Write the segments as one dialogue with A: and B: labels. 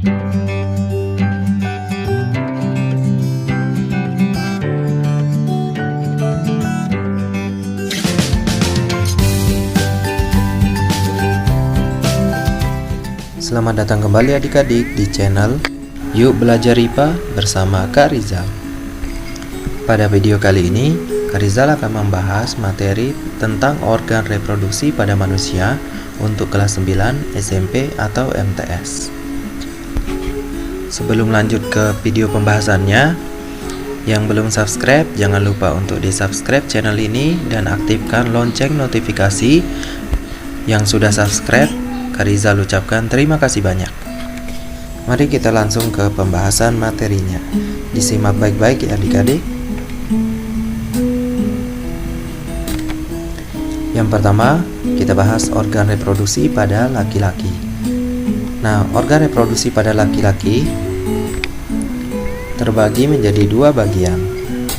A: Selamat datang kembali adik-adik di channel Yuk Belajar IPA bersama Kak Rizal. Pada video kali ini, Kak Rizal akan membahas materi tentang organ reproduksi pada manusia untuk kelas 9 SMP atau MTS. Sebelum lanjut ke video pembahasannya, yang belum subscribe jangan lupa untuk di-subscribe channel ini dan aktifkan lonceng notifikasi. Yang sudah subscribe, Kak Rizal ucapkan terima kasih banyak. Mari kita langsung ke pembahasan materinya. Disimak baik-baik ya adik-adik. Yang pertama, kita bahas organ reproduksi pada laki-laki. Nah, organ reproduksi pada laki-laki terbagi menjadi dua bagian.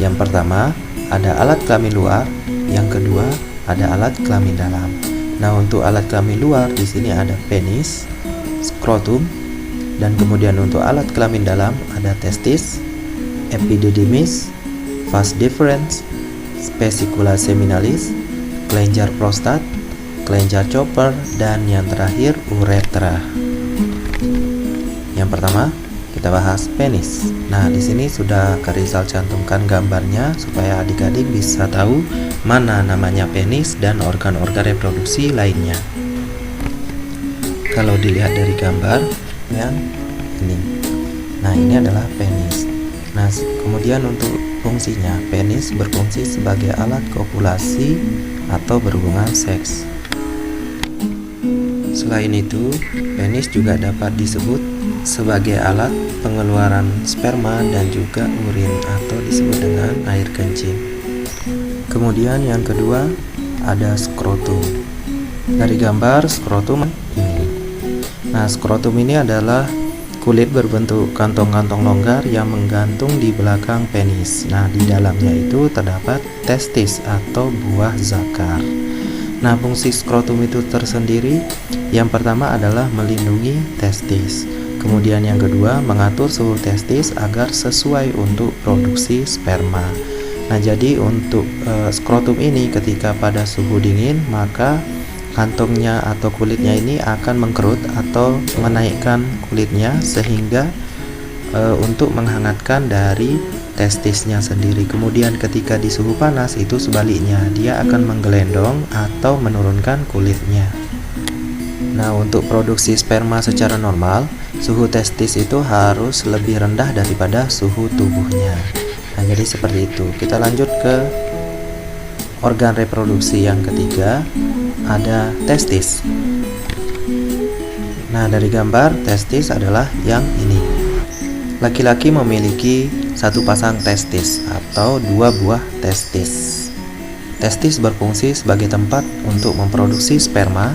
A: Yang pertama, ada alat kelamin luar, yang kedua, ada alat kelamin dalam. Nah, untuk alat kelamin luar di sini ada penis, skrotum, dan kemudian untuk alat kelamin dalam ada testis, epididymis, vas deferens, specula seminalis, kelenjar prostat, kelenjar chopper, dan yang terakhir uretra. Yang pertama, kita bahas penis. Nah, di sini sudah Kak Rizal cantumkan gambarnya supaya adik-adik bisa tahu mana namanya penis dan organ-organ reproduksi lainnya. Kalau dilihat dari gambar yang ini, nah ini adalah penis. Nah, kemudian untuk fungsinya, penis berfungsi sebagai alat kopulasi atau berhubungan seks. Selain itu, penis juga dapat disebut sebagai alat pengeluaran sperma dan juga urin atau disebut dengan air kencing. Kemudian yang kedua ada skrotum. Dari gambar skrotum ini. Nah, skrotum ini adalah kulit berbentuk kantong-kantong longgar yang menggantung di belakang penis. Nah, di dalamnya itu terdapat testis atau buah zakar. Nah, fungsi skrotum itu tersendiri. Yang pertama adalah melindungi testis. Kemudian yang kedua, mengatur suhu testis agar sesuai untuk produksi sperma. Nah, jadi untuk skrotum ini ketika pada suhu dingin, maka kantongnya atau kulitnya ini akan mengkerut atau menaikkan kulitnya sehingga untuk menghangatkan dari testisnya sendiri. Kemudian ketika di suhu panas itu sebaliknya, dia akan menggelendong atau menurunkan kulitnya. Nah, untuk produksi sperma secara normal, suhu testis itu harus lebih rendah daripada suhu tubuhnya. Nah, jadi seperti itu. Kita lanjut ke organ reproduksi yang ketiga, ada testis. Nah, dari gambar testis adalah yang ini. Laki-laki memiliki satu pasang testis atau dua buah testis. Testis berfungsi sebagai tempat untuk memproduksi sperma,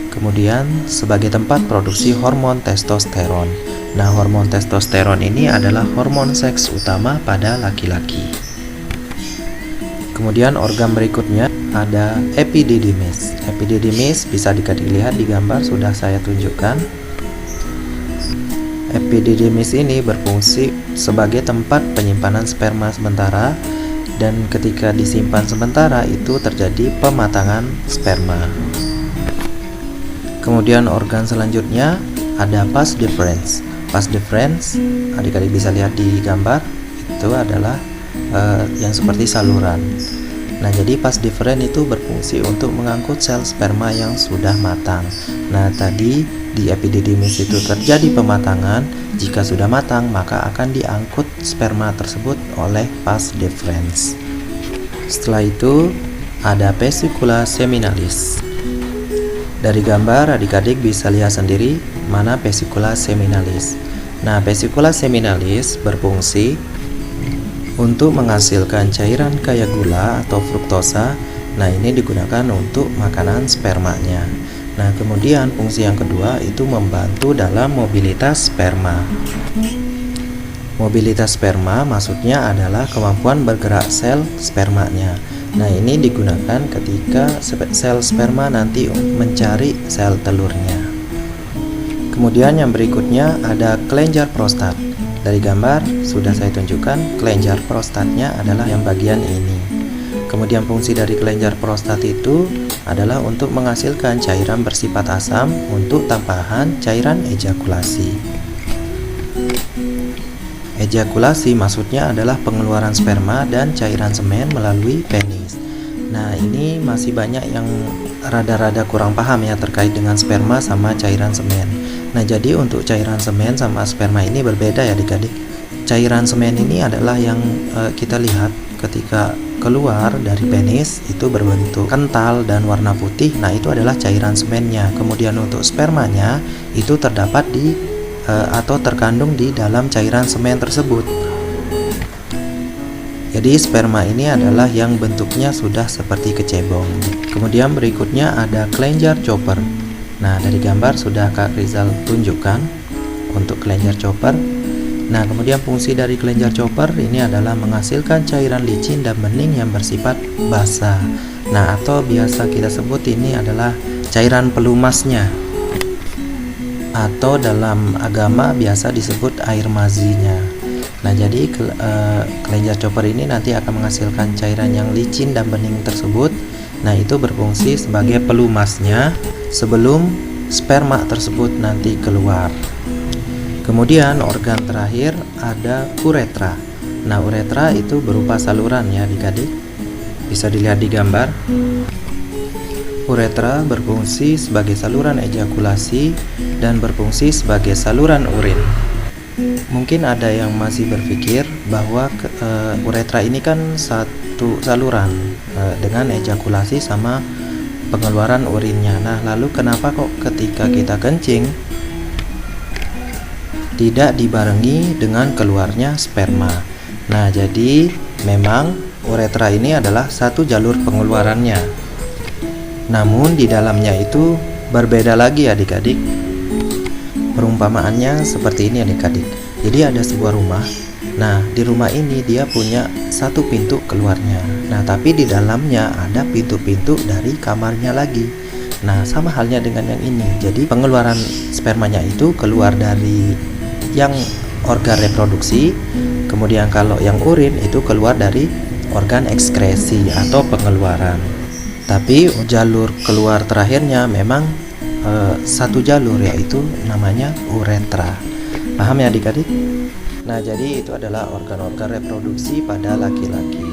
A: kemudian sebagai tempat produksi hormon testosteron. Nah, hormon testosteron ini adalah hormon seks utama pada laki-laki. Kemudian organ berikutnya ada epididymis. Epididymis bisa dilihat di gambar sudah saya tunjukkan. Epididymis ini berfungsi sebagai tempat penyimpanan sperma sementara, dan ketika disimpan sementara itu terjadi pematangan sperma. Kemudian organ selanjutnya ada vas deferens. Vas deferens, adik-adik bisa lihat di gambar, itu adalah yang seperti saluran. Nah, jadi vas deferens itu berfungsi untuk mengangkut sel sperma yang sudah matang. Nah, tadi di epididymis itu terjadi pematangan. Jika sudah matang, maka akan diangkut sperma tersebut oleh vas deferens. Setelah itu ada vesicula seminalis. Dari gambar adik-adik bisa lihat sendiri mana vesicula seminalis. Nah, vesicula seminalis berfungsi untuk menghasilkan cairan kaya gula atau fruktosa. Nah, ini digunakan untuk makanan spermanya. Nah, kemudian fungsi yang kedua itu membantu dalam mobilitas sperma. Mobilitas sperma maksudnya adalah kemampuan bergerak sel spermanya. Nah, ini digunakan ketika sel sperma nanti mencari sel telurnya. Kemudian yang berikutnya ada kelenjar prostat. Dari gambar sudah saya tunjukkan kelenjar prostatnya adalah yang bagian ini. Kemudian fungsi dari kelenjar prostat itu adalah untuk menghasilkan cairan bersifat asam untuk tampahan cairan ejakulasi. Ejakulasi maksudnya adalah pengeluaran sperma dan cairan semen melalui penis. Nah, ini masih banyak yang rada-rada kurang paham ya terkait dengan sperma sama cairan semen. Nah, jadi untuk cairan semen sama sperma ini berbeda ya adik-adik. Cairan semen ini adalah yang kita lihat ketika keluar dari penis itu berbentuk kental dan warna putih. Nah, itu adalah cairan semennya. Kemudian untuk spermanya itu terdapat di atau terkandung di dalam cairan semen tersebut. Jadi sperma ini adalah yang bentuknya sudah seperti kecebong. Kemudian berikutnya ada kelenjar chopper. Nah, dari gambar sudah Kak Rizal tunjukkan untuk kelenjar chopper. Nah, kemudian fungsi dari kelenjar chopper ini adalah menghasilkan cairan licin dan bening yang bersifat basah. Nah, atau biasa kita sebut ini adalah cairan pelumasnya. Atau dalam agama biasa disebut air mazinya. Nah, jadi kelenjar chopper ini nanti akan menghasilkan cairan yang licin dan bening tersebut. Nah, itu berfungsi sebagai pelumasnya sebelum sperma tersebut nanti keluar. Kemudian organ terakhir ada uretra. Nah, uretra itu berupa saluran ya adik-adik. Bisa dilihat di gambar. Uretra berfungsi sebagai saluran ejakulasi dan berfungsi sebagai saluran urin. Mungkin ada yang masih berpikir bahwa uretra ini kan satu saluran dengan ejakulasi sama pengeluaran urinnya. Nah, lalu kenapa kok ketika kita kencing tidak dibarengi dengan keluarnya sperma? Nah, jadi memang uretra ini adalah satu jalur pengeluarannya. Namun di dalamnya itu berbeda lagi adik-adik. Perumpamaannya seperti ini adik-adik. Jadi ada sebuah rumah. Nah, di rumah ini dia punya satu pintu keluarnya. Nah, tapi di dalamnya ada pintu-pintu dari kamarnya lagi. Nah, sama halnya dengan yang ini. Jadi pengeluaran spermanya itu keluar dari yang organ reproduksi. Kemudian kalau yang urin itu keluar dari organ ekskresi atau pengeluaran. Tapi jalur keluar terakhirnya memang satu jalur, yaitu namanya uretra. Paham ya adik-adik? Nah, jadi itu adalah organ-organ reproduksi pada laki-laki.